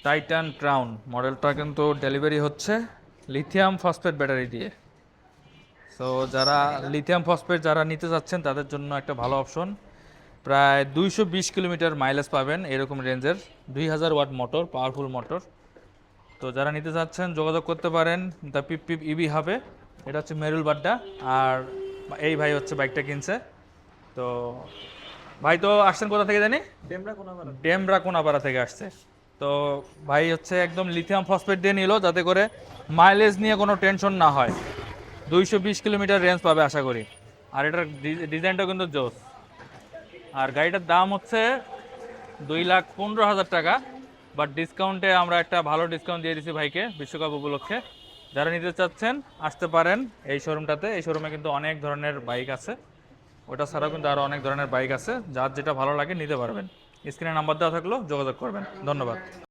Titan crown মডেলটা কিন্তু delivery হচ্ছে লিথিয়াম ফসফেট ব্যাটারি দিয়ে। সো যারা লিথিয়াম ফসফেট যারা নিতে চাচ্ছেন তাদের জন্য একটা ভালো অপশন। প্রায় 220 কিলোমিটার মাইলেজ পাবেন এরকম রেঞ্জের, 2000 ওয়াট মোটর, পাওয়ারফুল মোটর। তো যারা নিতে চাচ্ছেন যোগাযোগ করতে পারেন দ্য পিপ পিপ ইবি হবে। এটা হচ্ছে মেরুল বাড্ডা। আর এই ভাই হচ্ছে বাইকটা কিনছে। তো ভাই তো আসছেন কোথা থেকে জানি, ডেমরা কোনাপাড়া থেকে আসছে। তো ভাই হচ্ছে একদম লিথিয়াম ফসফেট দিয়ে নিল যাতে করে মাইলেজ নিয়ে কোনো টেনশন না হয়। 220 কিলোমিটার রেঞ্জ পাবে আশা করি। আর এটার ডিজাইনটা কিন্তু জোস। আর গাড়িটার দাম হচ্ছে 2,15,000 টাকা। বাট ডিসকাউন্টে আমরা একটা ভালো ডিসকাউন্ট দিয়ে দিচ্ছি ভাইকে বিশ্বকাপ উপলক্ষে। যারা নিতে চাচ্ছেন আসতে পারেন এই শোরুমটাতে। এই শোরুমে কিন্তু অনেক ধরনের বাইক আছে, ওটা ছাড়াও কিন্তু আরও অনেক ধরনের বাইক আছে, যার যেটা ভালো লাগে নিতে পারবেন। স্ক্রিনে নাম্বার দেওয়া থাকলো, যোগাযোগ করবেন। ধন্যবাদ।